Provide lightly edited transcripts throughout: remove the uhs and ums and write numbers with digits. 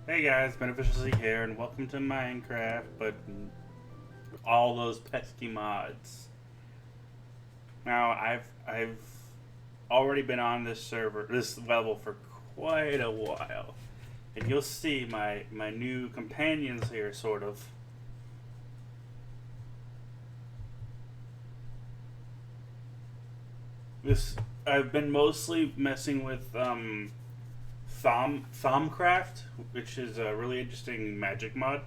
Hey guys, Beneficial here, and welcome to Minecraft, but all those pesky mods. Now, I've already been on this level for quite a while, and you'll see my new companions here, sort of. This I've been mostly messing with Thaumcraft, which is a really interesting magic mod.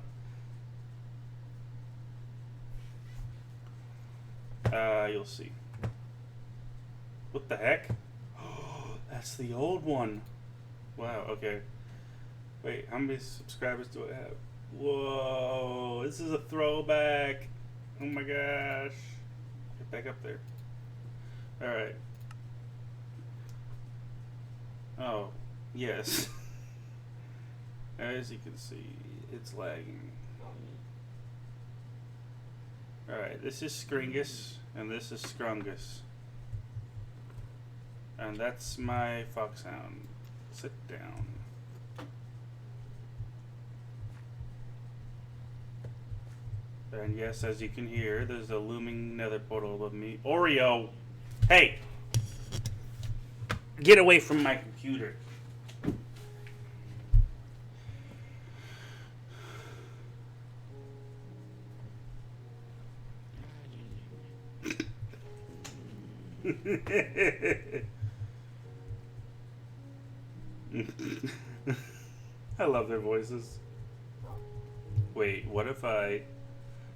You'll see. What the heck? That's the old one. Wow, okay. Wait, how many subscribers do I have? Whoa, this is a throwback. Oh my gosh. Get back up there. Alright. Oh, yes. As you can see, it's lagging. Alright, this is Skringus, and this is Scrungus. And that's my foxhound. Sit down. And yes, as you can hear, there's a looming nether portal above me. Oreo! Hey! Get away from my computer. I love their voices. Wait, what if I...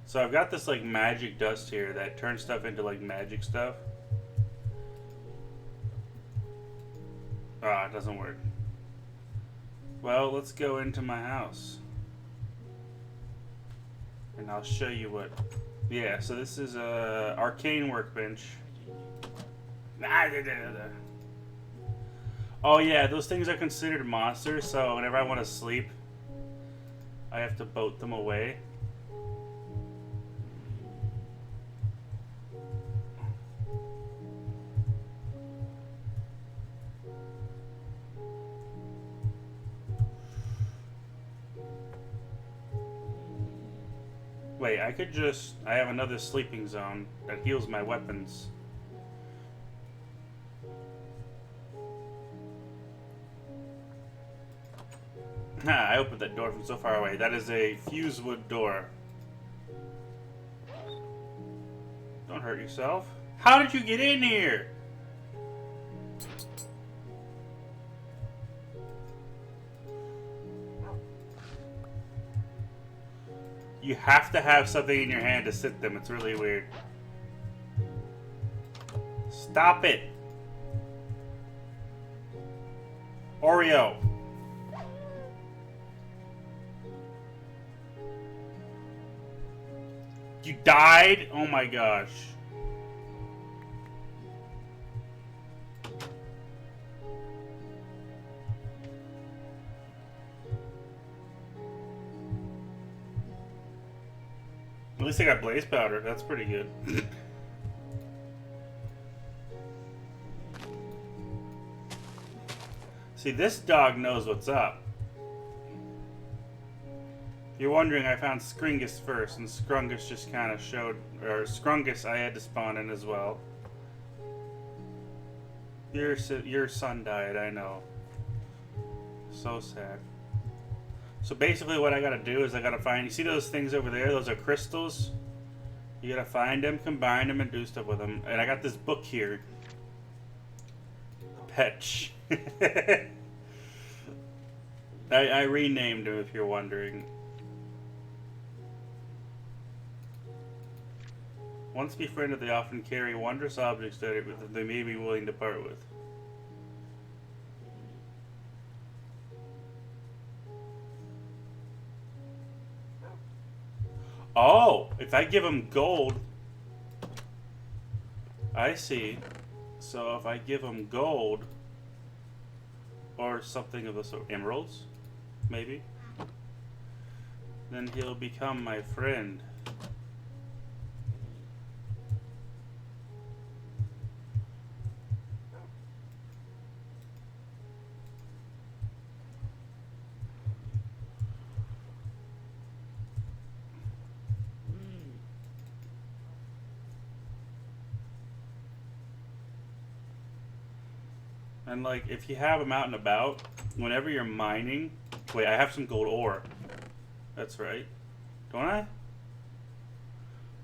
So I've got this like magic dust here that turns stuff into like magic stuff. Ah, it doesn't work. Well, let's go into my house. And I'll show you what... Yeah, so this is a arcane workbench. Oh yeah, those things are considered monsters, so whenever I want to sleep, I have to boat them away. Wait, I could just... I have another sleeping zone that heals my weapons. I opened that door from so far away. That is a fusewood door. Don't hurt yourself. How did you get in here? You have to have something in your hand to sit them. It's really weird. Stop it. Oreo. You died? Oh my gosh. At least I got blaze powder. That's pretty good. See, this dog knows what's up. If you're wondering, I found Skringus first, and Scrungus just kind of showed... Or Scrungus I had to spawn in as well. Your son died, I know. So sad. So basically what I gotta do is I gotta find... You see those things over there? Those are crystals? You gotta find them, combine them, and do stuff with them. And I got this book here. Petch. I renamed him, if you're wondering. Once befriended, they often carry wondrous objects that they may be willing to part with. Oh, if I give him gold... I see. So if I give him gold... Or something of the sort... Emeralds? Maybe? Then he'll become my friend. And like, if you have them out and about, whenever you're mining, wait, I have some gold ore. That's right. Don't I?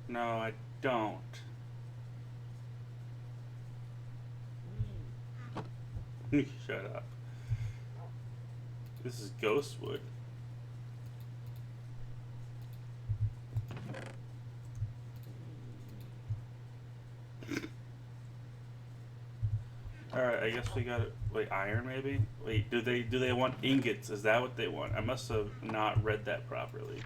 No, I don't. Shut up. This is Ghostwood. Alright, I guess we got wait, iron maybe? Wait, do they want ingots? Is that what they want? I must have not read that properly.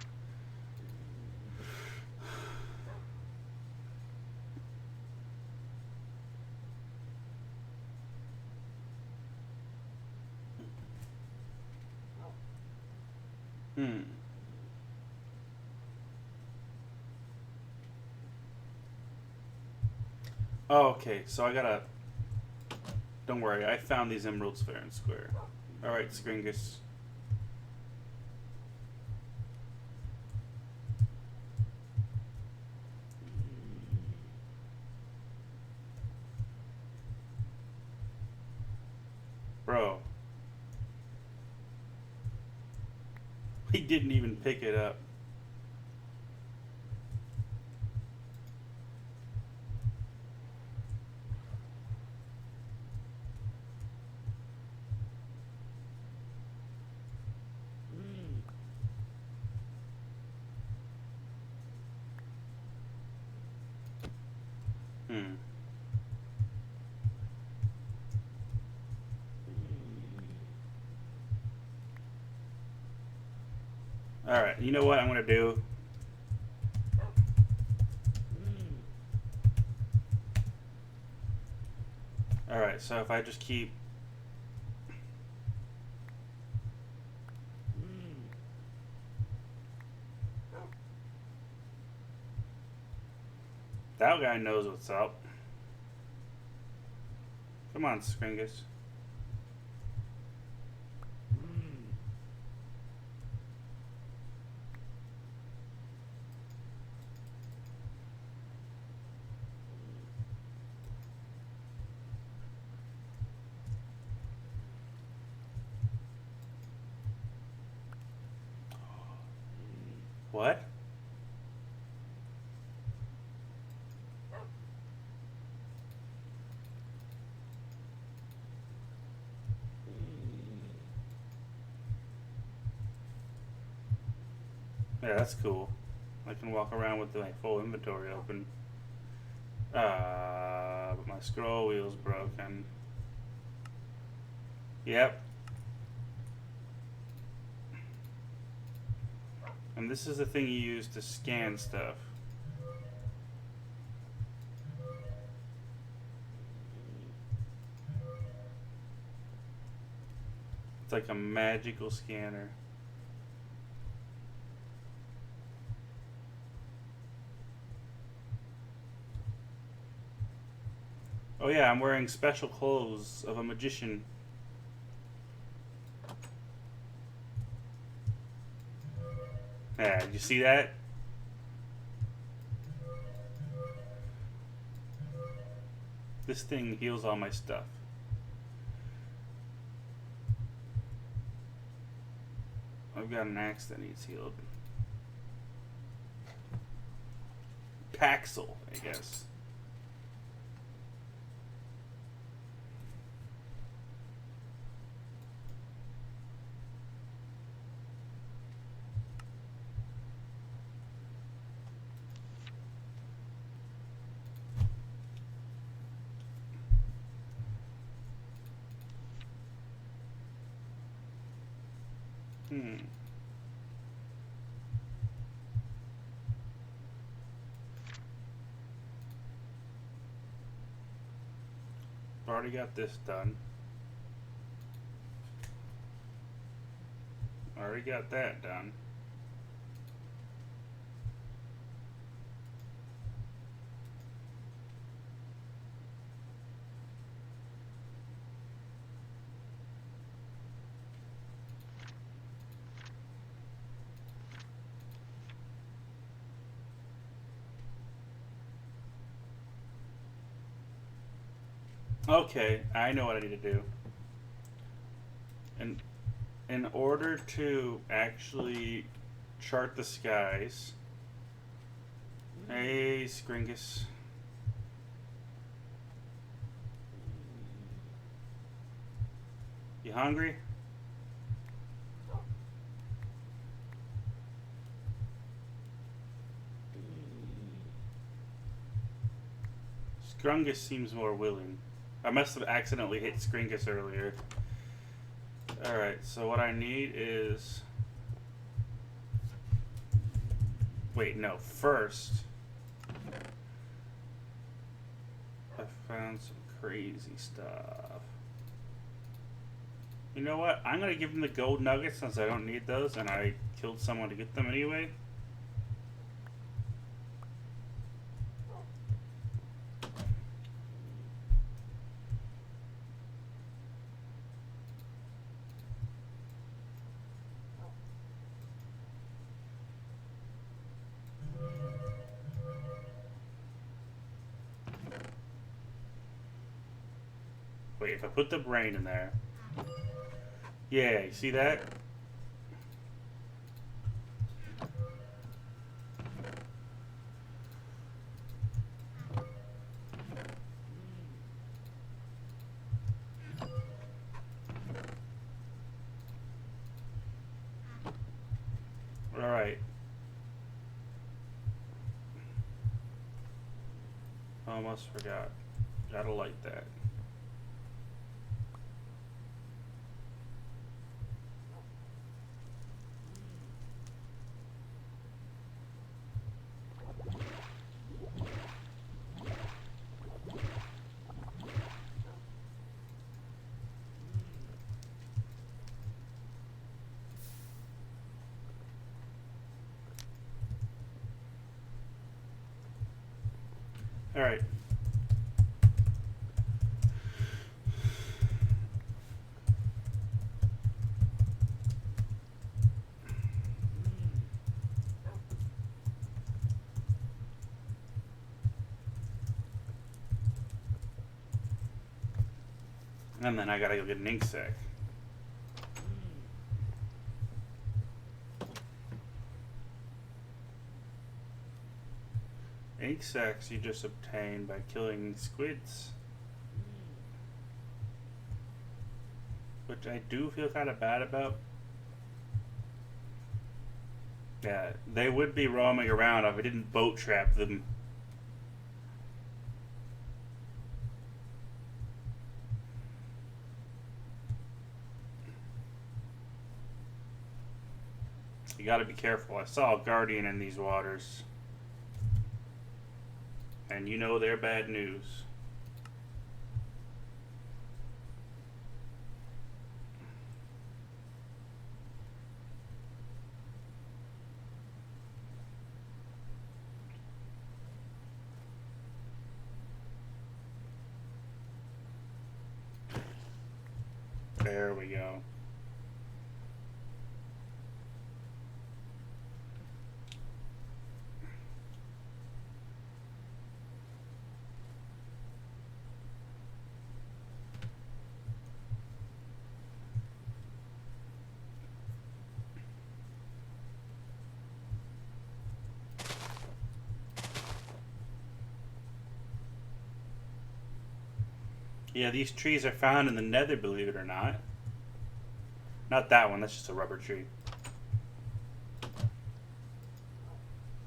Oh, okay, so I gotta. Don't worry, I found these emeralds fair and square. Alright, Skringus. Bro. He didn't even pick it up. Alright, you know what I'm gonna do? Alright, so if I just keep. That guy knows what's up. Come on, Skringus. What? Yeah, that's cool. I can walk around with my full inventory open. But my scroll wheel's broken. Yep. And this is the thing you use to scan stuff. It's like a magical scanner. Oh yeah, I'm wearing special clothes of a magician. Yeah, did you see that? This thing heals all my stuff. I've got an axe that needs healed. Paxel, I guess. Already got this done. Already got that done. Okay, I know what I need to do. in order to actually chart the skies. Hey, Scringus. You hungry? Scrungus seems more willing. I must have accidentally hit Scringus earlier. Alright, so what I need is... Wait, no. First, I found some crazy stuff. You know what? I'm going to give him the gold nuggets since I don't need those and I killed someone to get them anyway. Wait, if I put the brain in there... Yeah, you see that? Alright. Almost forgot. Gotta light that. Alright. And then I gotta go get an ink sac. Ink sacs you just obtain by killing squids. Which I do feel kind of bad about. Yeah, they would be roaming around if I didn't boat trap them. You gotta be careful. I saw a guardian in these waters. And you know they're bad news. There we go. Yeah, these trees are found in the nether, believe it or not. Not that one, that's just a rubber tree.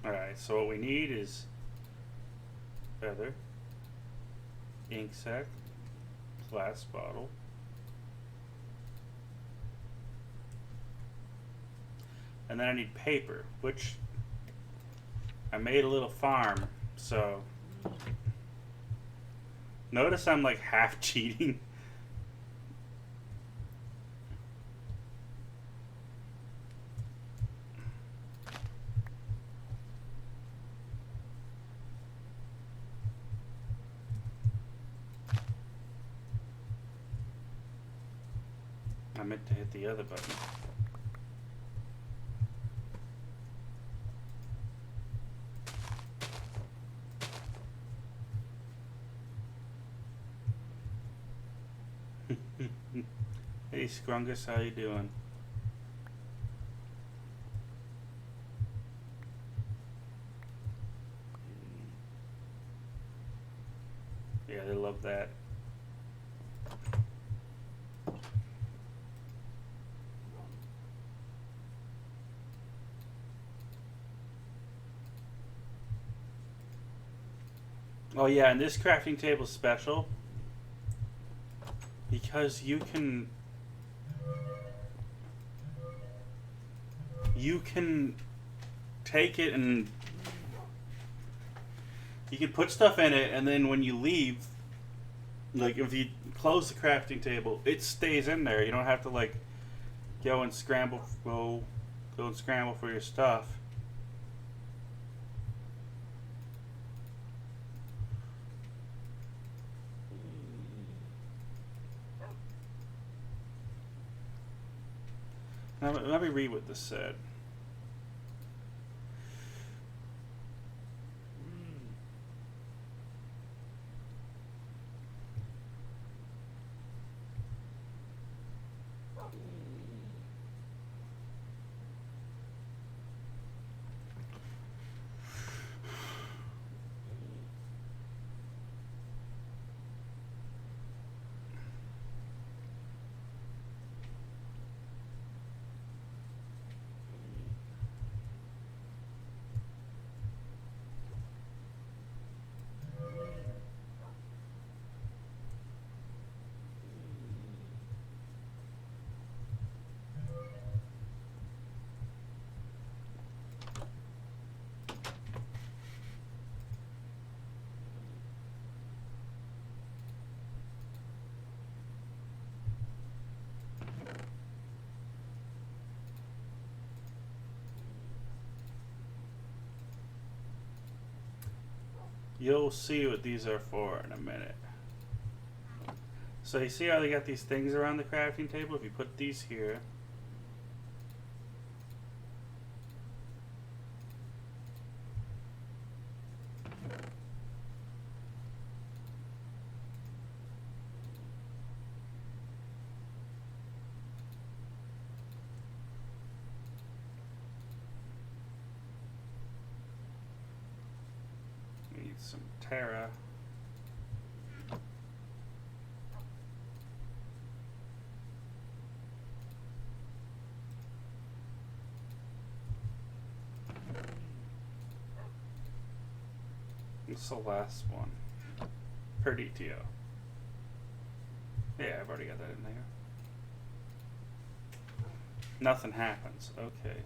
Alright, so what we need is feather, ink sac, glass bottle, and then I need paper, which I made a little farm, so notice I'm like half cheating. I meant to hit the other button. Hey Scrungus, how you doing? Yeah, they love that. Oh yeah, and this crafting table is special because you can take it and you can put stuff in it, and then when you leave, like if you close the crafting table, it stays in there. You don't have to like go and scramble, go and scramble for your stuff. Now, let me read what this said. You'll see what these are for in a minute. So you see how they got these things around the crafting table? If you put these here, need some Terra. It's the last one. Per DTO. Yeah, I've already got that in there. Nothing happens. Okay.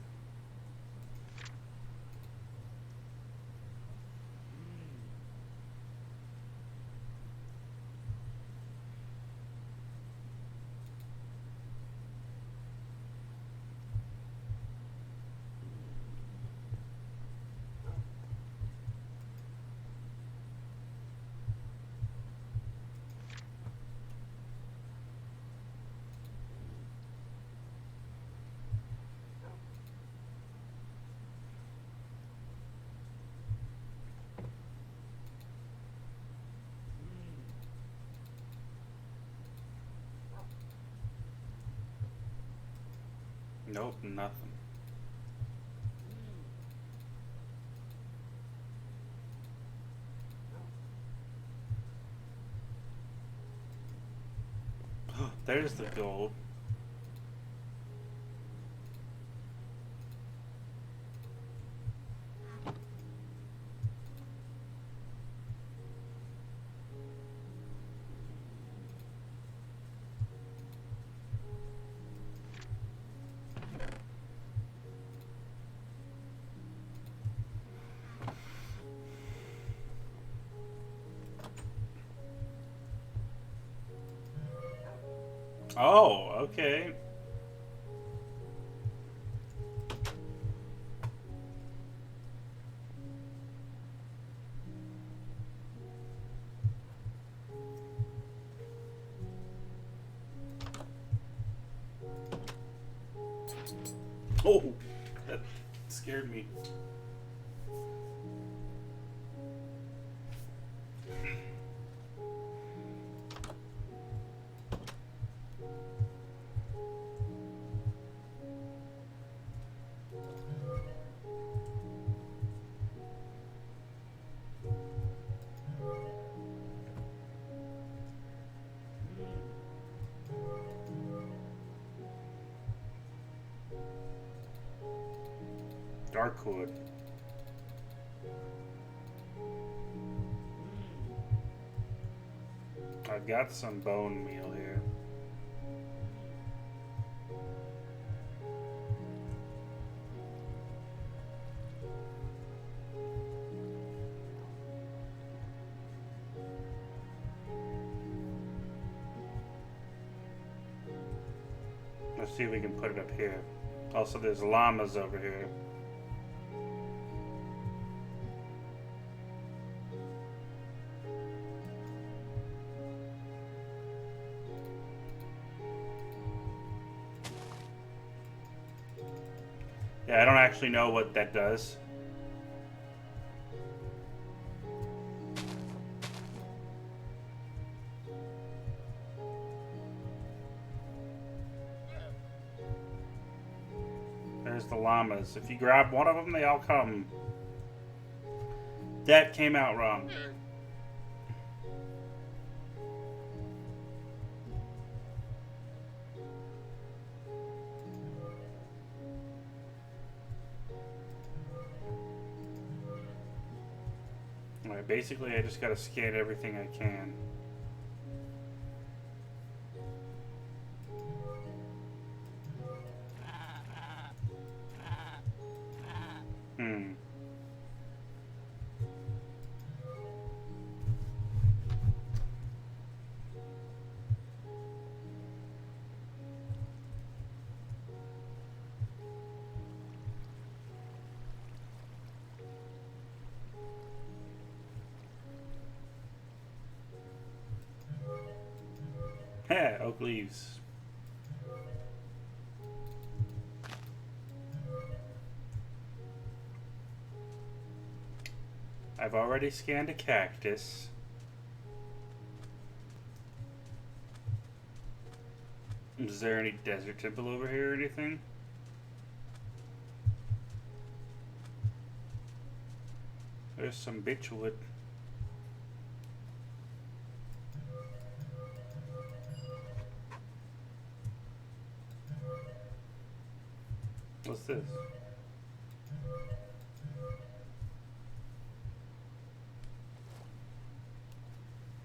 Nope, nothing. There's the gold. Oh, okay. Oh, that scared me. Darkwood. I've got some bone meal here. Let's see if we can put it up here. Also, there's llamas over here. Yeah, I don't actually know what that does. There's the llamas. If you grab one of them, they all come. That came out wrong. Alright, basically I just gotta scan everything I can. Yeah, oak leaves. I've already scanned a cactus. Is there any desert temple over here or anything? There's some bitchwood. What's this?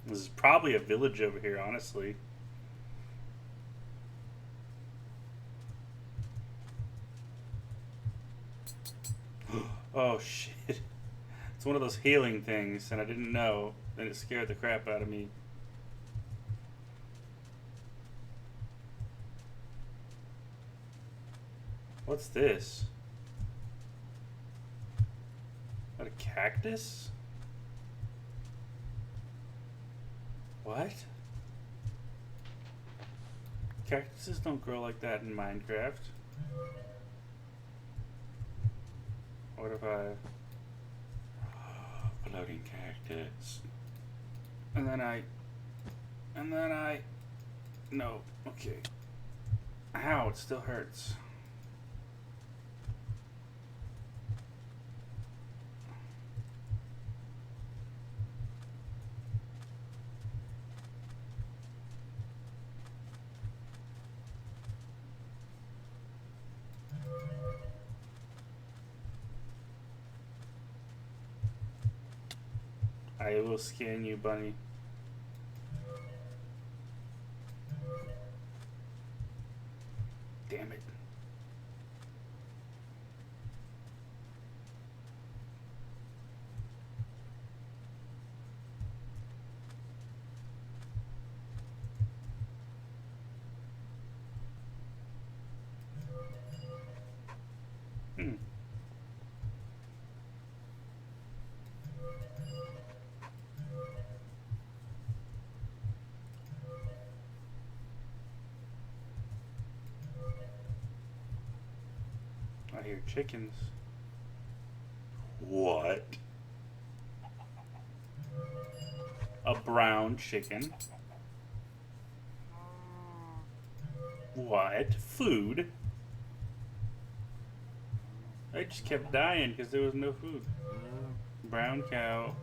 This is probably a village over here, honestly. Oh shit. It's one of those healing things, and I didn't know, and it scared the crap out of me. What's this? Is that a cactus? What? Cactuses don't grow like that in Minecraft. What if I... Floating cactus. And then I... No. Okay. Ow, it still hurts. I will scan you, bunny. Damn it. I hear chickens. What? A brown chicken. What? Food? I just kept dying because there was no food. Brown cow.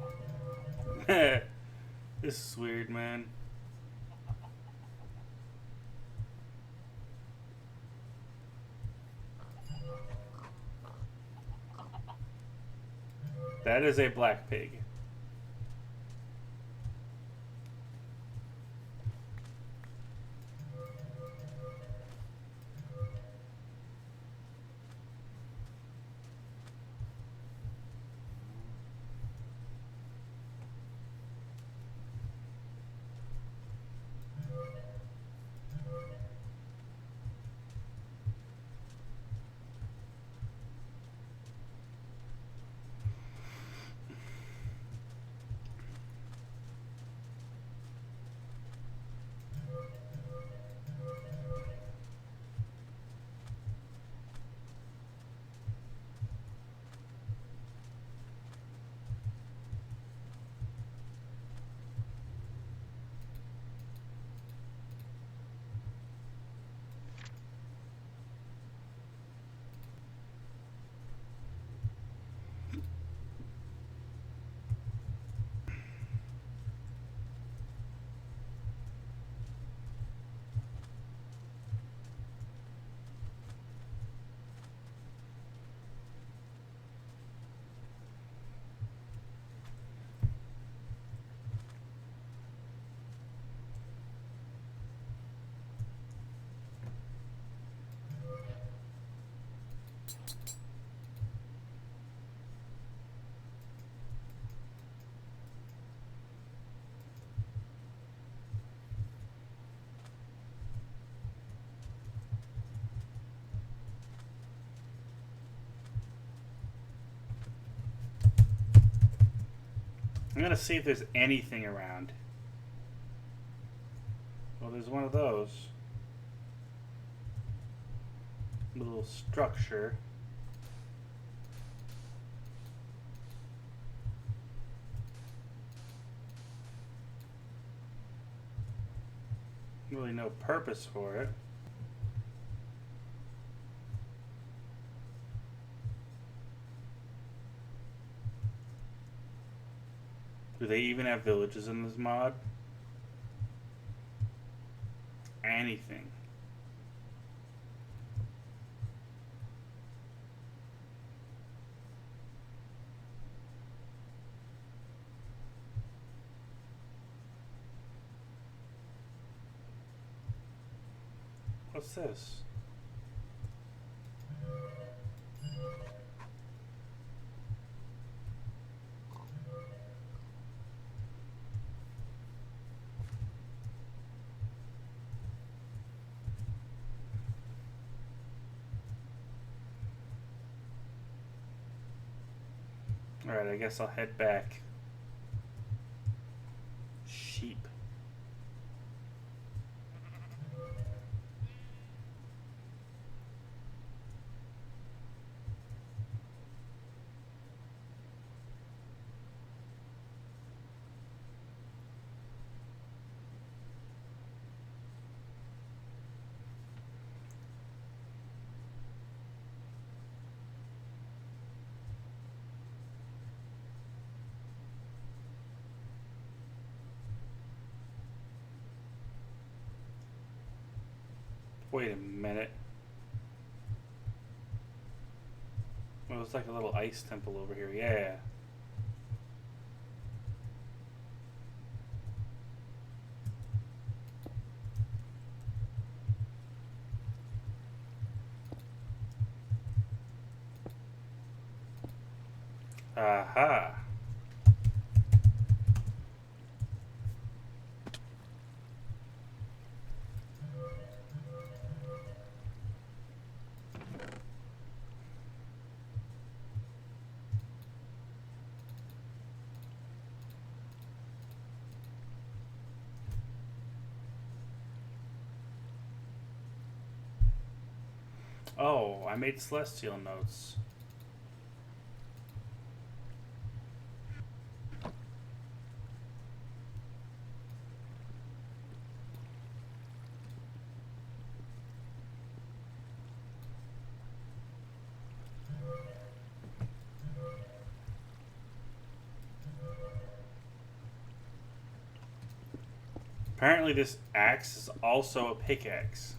This is weird, man. That is a black pig. I'm gonna see if there's anything around. Well, there's one of those. Little structure. Really no purpose for it. Do they even have villages in this mod? Anything. What's this? Alright, I guess I'll head back. Sheep. Wait a minute. Well, it's like a little ice temple over here. Yeah. Aha. Oh, I made celestial notes. Apparently this axe is also a pickaxe.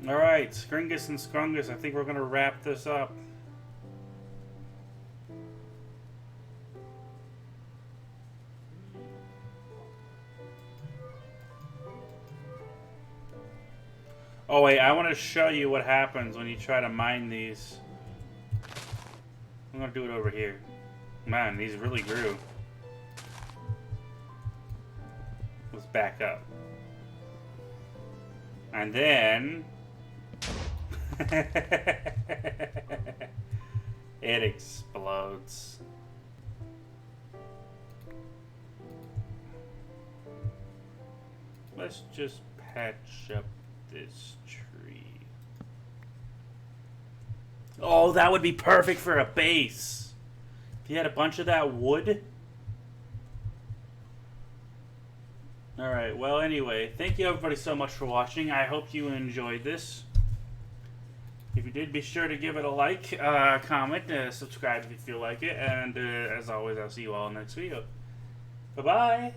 Alright, Skringus and Scrungus, I think we're gonna wrap this up. Oh wait, I want to show you what happens when you try to mine these. I'm gonna do it over here. Man, these really grew. Let's back up. And then... it explodes. Let's just patch up this tree. Oh, that would be perfect for a base. If you had a bunch of that wood. Alright, well anyway, thank you everybody so much for watching. I hope you enjoyed this. If you did, be sure to give it a like, comment, subscribe if you feel like it, and as always, I'll see you all next video. Bye-bye!